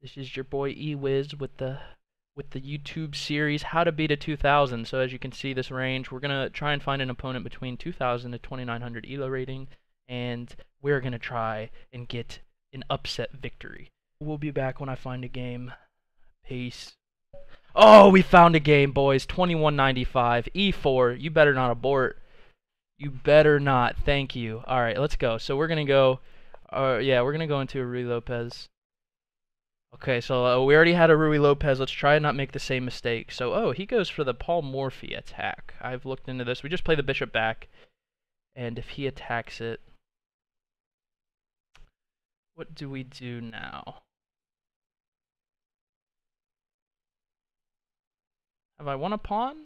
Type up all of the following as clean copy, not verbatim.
This is your boy eWiz with the YouTube series How to Beat a 2000. So as you can see, this range, we're gonna try and find an opponent between 2000 to 2900 ELO rating, and we're gonna try and get an upset victory. We'll be back when I find a game. Peace. Oh, we found a game, boys. 2195 E4. You better not abort. You better not. Thank you. All right, let's go. So we're gonna go. Yeah, we're gonna go into a Ruy Lopez. Okay, so we already had a Ruy Lopez. Let's try and not make the same mistake. So, oh, he goes for the Paul Morphy attack. I've looked into this. We just play the bishop back, and if he attacks it, what do we do now? Have I won a pawn?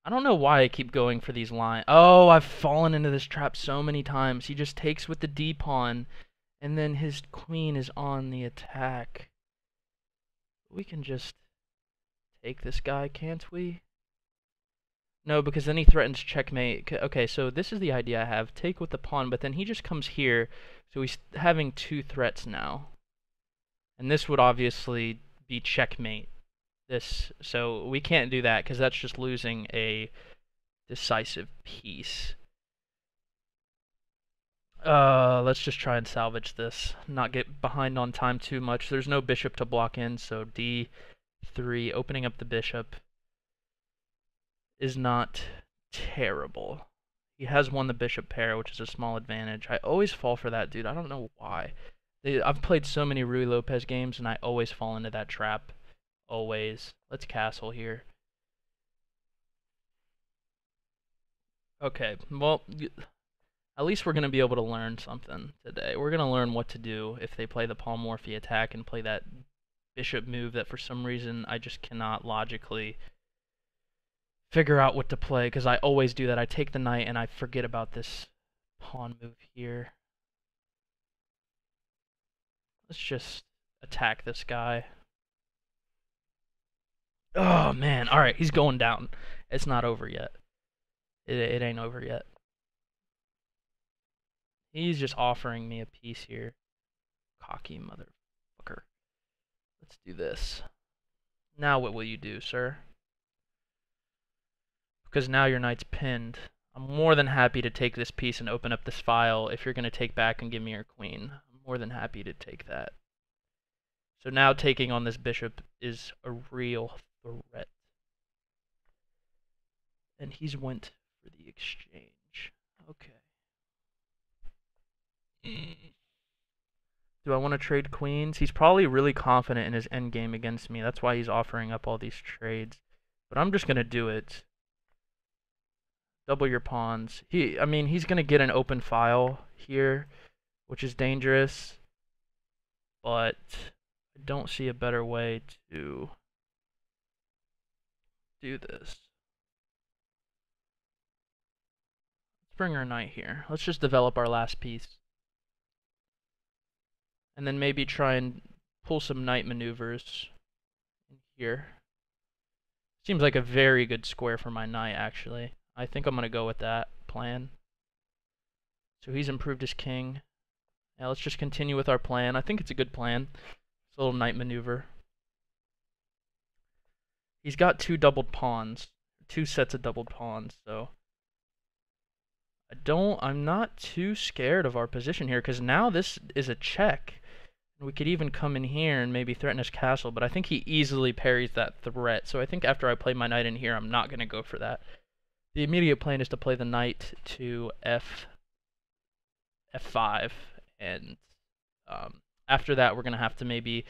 I don't know why I keep going for these lines. Oh, I've fallen into this trap so many times. He just takes with the D pawn, and then his queen is on the attack. We can just take this guy, can't we? No, because then he threatens checkmate. Okay, so this is the idea I have. Take with the pawn, but then he just comes here, so he's having two threats now. And this would obviously be checkmate. So we can't do that, because that's just losing a decisive piece. Let's just try and salvage this. Not get behind on time too much. There's no bishop to block in, so D3, opening up the bishop, is not terrible. He has won the bishop pair, which is a small advantage. I always fall for that, dude. I don't know why. I've played so many Ruy Lopez games, and I always fall into that trap. Always. Let's castle here. Okay, well, at least we're going to be able to learn something today. We're going to learn what to do if they play the Paul Morphy attack and play that bishop move that for some reason I just cannot logically figure out what to play, because I always do that. I take the knight and I forget about this pawn move here. Let's just attack this guy. Oh, man. All right, he's going down. It's not over yet. It ain't over yet. He's just offering me a piece here. Cocky motherfucker. Let's do this. Now what will you do, sir? Because now your knight's pinned. I'm more than happy to take this piece and open up this file if you're going to take back and give me your queen. I'm more than happy to take that. So now taking on this bishop is a real threat. And he's went for the exchange. Okay. Do I want to trade queens? He's probably really confident in his endgame against me. That's why he's offering up all these trades. But I'm just going to do it. Double your pawns. I mean, he's going to get an open file here, which is dangerous. But I don't see a better way to do this. Let's bring our knight here. Let's just develop our last piece. And then maybe try and pull some knight maneuvers in here. Seems like a very good square for my knight, actually. I think I'm going to go with that plan. So he's improved his king. Now let's just continue with our plan. I think it's a good plan. It's a little knight maneuver. He's got two doubled pawns. Two sets of doubled pawns, so I'm not too scared of our position here, because now this is a check. We could even come in here and maybe threaten his castle, but I think he easily parries that threat. So I think after I play my knight in here, I'm not going to go for that. The immediate plan is to play the knight to F5, and after that, we're going to have to maybe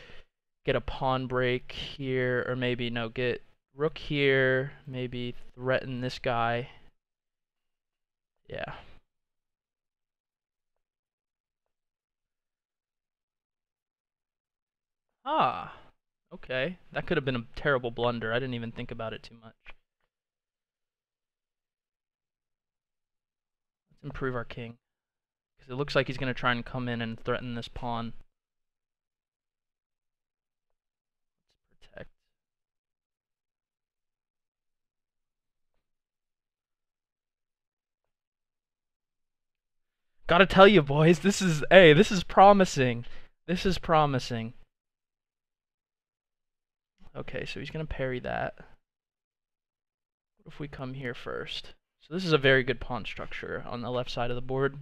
get a pawn break here, or maybe, no, get rook here, maybe threaten this guy. Yeah. Ah, okay. That could have been a terrible blunder. I didn't even think about it too much. Let's improve our king, because it looks like he's going to try and come in and threaten this pawn. Let's protect. Gotta tell you, boys, this is promising. This is promising. Okay, so he's gonna parry that. What if we come here first? So this is a very good pawn structure on the left side of the board.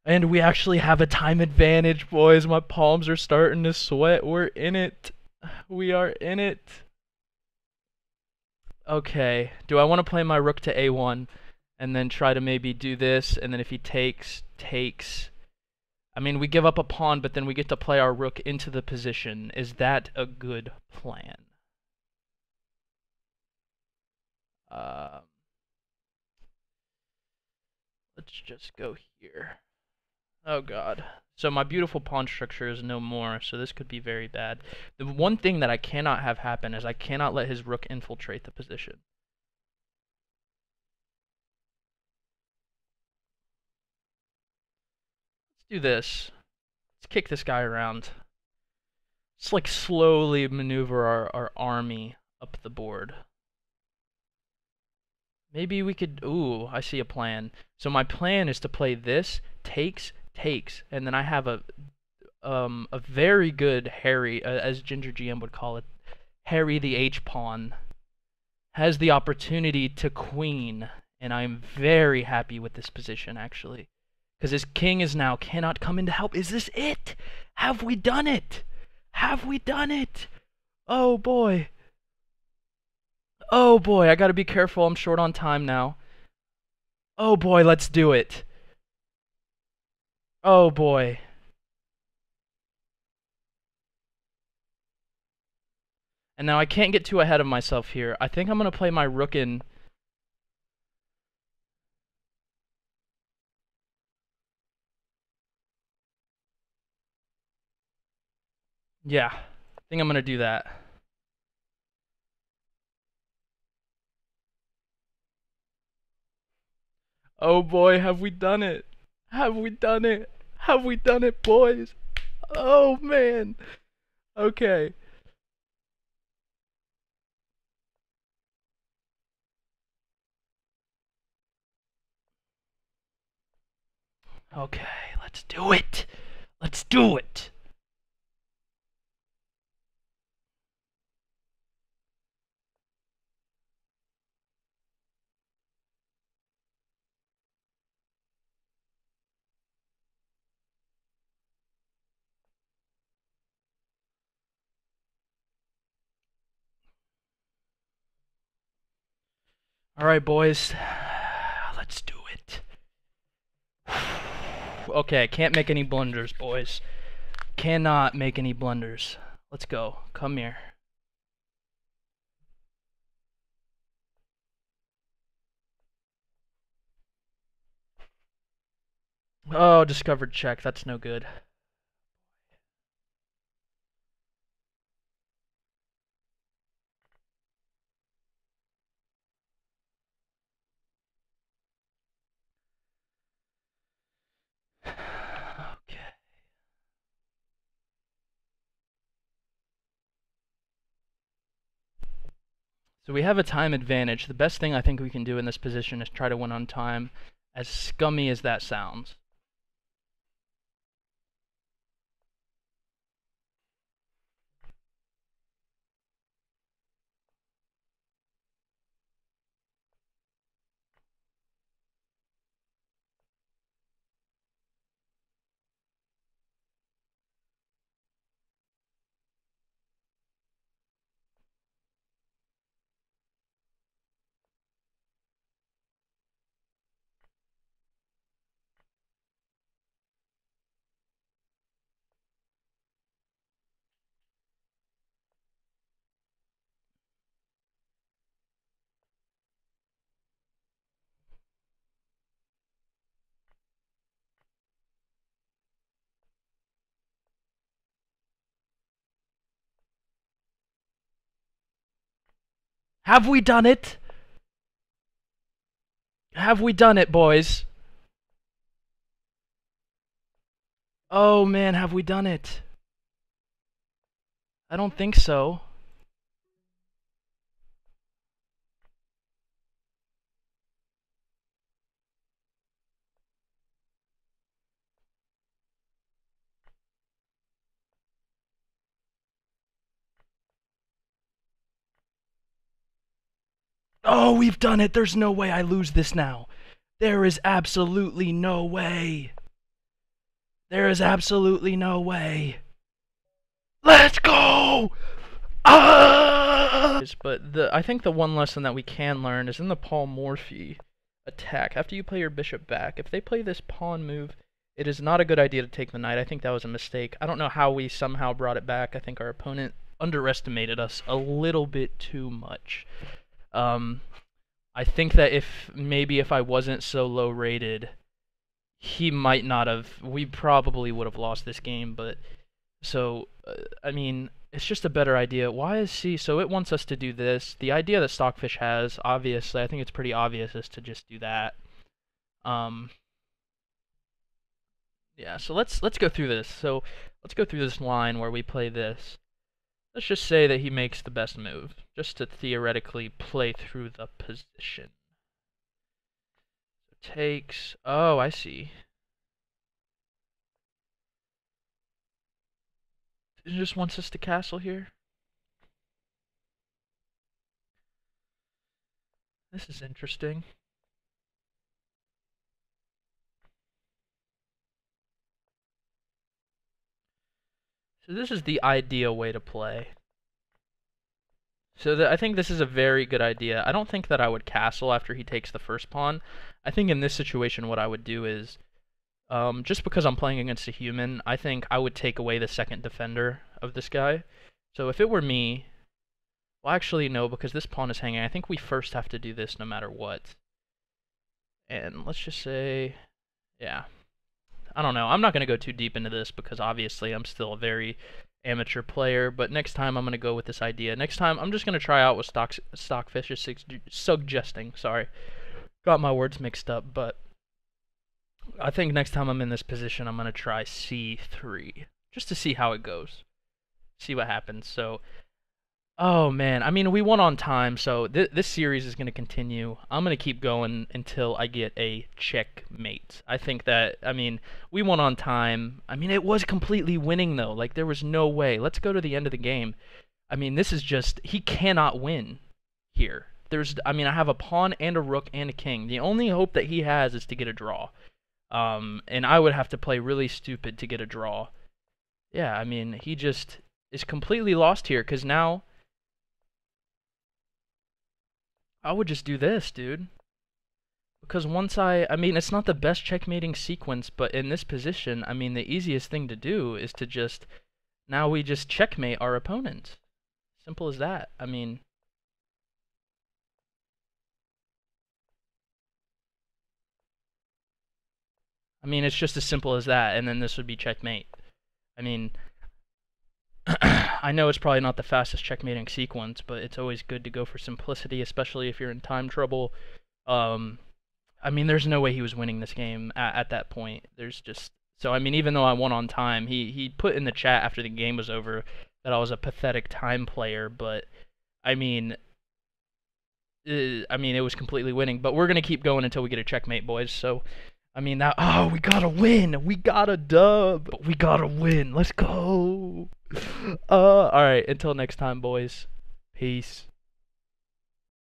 And we actually have a time advantage, boys. My palms are starting to sweat. We're in it. We are in it. Okay. Do I want to play my rook to a1 and then try to maybe do this, and then if he takes. I mean, we give up a pawn, but then we get to play our rook into the position. Is that a good plan? Let's just go here. Oh god. So my beautiful pawn structure is no more, so this could be very bad. The one thing that I cannot have happen is I cannot let his rook infiltrate the position. Let's do this. Let's kick this guy around. Let's like slowly maneuver our army up the board. Maybe we could... Ooh, I see a plan. So my plan is to play this, takes, and then I have a very good Harry, as Ginger GM would call it, Harry the H-pawn, has the opportunity to queen, and I'm very happy with this position, actually. Because his king is now cannot come in to help. Is this it? Have we done it? Have we done it? Oh, boy. Oh, boy, I gotta be careful. I'm short on time now. Oh, boy, let's do it. Oh, boy. And now I can't get too ahead of myself here. I think I'm gonna play my rook in. Yeah, I think I'm gonna do that. Oh boy, have we done it? Have we done it? Have we done it, boys? Oh man. Okay. Okay, let's do it. Let's do it. All right, boys. Let's do it. Okay, can't make any blunders, boys. Cannot make any blunders. Let's go. Come here. Oh, discovered check. That's no good. Okay. So we have a time advantage. The best thing I think we can do in this position is try to win on time, as scummy as that sounds. Have we done it? Have we done it, boys? Oh man, have we done it? I don't think so. Oh, we've done it. There's no way I lose this now. There is absolutely no way. There is absolutely no way. Let's go! Ah! But I think the one lesson that we can learn is in the polymorphy attack. After you play your bishop back, if they play this pawn move, it is not a good idea to take the knight. I think that was a mistake. I don't know how we somehow brought it back. I think our opponent underestimated us a little bit too much. I think that if I wasn't so low rated, he might not have. We probably would have lost this game. But so I mean, it's just a better idea. Why is C? So it wants us to do this. The idea that Stockfish has, obviously, I think it's pretty obvious, is to just do that. Yeah. So let's go through this. So let's go through this line where we play this. Let's just say that he makes the best move, just to theoretically play through the position. Takes. Oh, I see. It just wants us to castle here. This is interesting. So this is the ideal way to play. So I think this is a very good idea. I don't think that I would castle after he takes the first pawn. I think in this situation what I would do is, just because I'm playing against a human, I think I would take away the second defender of this guy. So if it were me, well actually no, because this pawn is hanging. I think we first have to do this no matter what. And let's just say, yeah. I don't know. I'm not going to go too deep into this because obviously I'm still a very amateur player, but next time I'm going to go with this idea. Next time I'm just going to try out what Stockfish is suggesting. Sorry. Got my words mixed up, but I think next time I'm in this position I'm going to try C3 just to see how it goes. See what happens. So oh man, I mean we won on time, so this series is going to continue. I'm going to keep going until I get a checkmate. I think that, I mean, we won on time. I mean, it was completely winning though. Like there was no way. Let's go to the end of the game. I mean, this is just, he cannot win here. I mean, I have a pawn and a rook and a king. The only hope that he has is to get a draw. And I would have to play really stupid to get a draw. Yeah, I mean, he just is completely lost here because now I would just do this, dude. Because once I mean, it's not the best checkmating sequence, but in this position, I mean, the easiest thing to do is to just, now we just checkmate our opponent. Simple as that. I mean, it's just as simple as that, and then this would be checkmate. I mean, I know it's probably not the fastest checkmating sequence, but it's always good to go for simplicity, especially if you're in time trouble. I mean, there's no way he was winning this game at that point. There's just, so I mean, even though I won on time, he put in the chat after the game was over that I was a pathetic time player, but I mean, it was completely winning. But we're gonna keep going until we get a checkmate, boys. So, I mean, that, oh, we gotta win. We got a dub. We gotta win. Let's go. All right. Until next time, boys. Peace.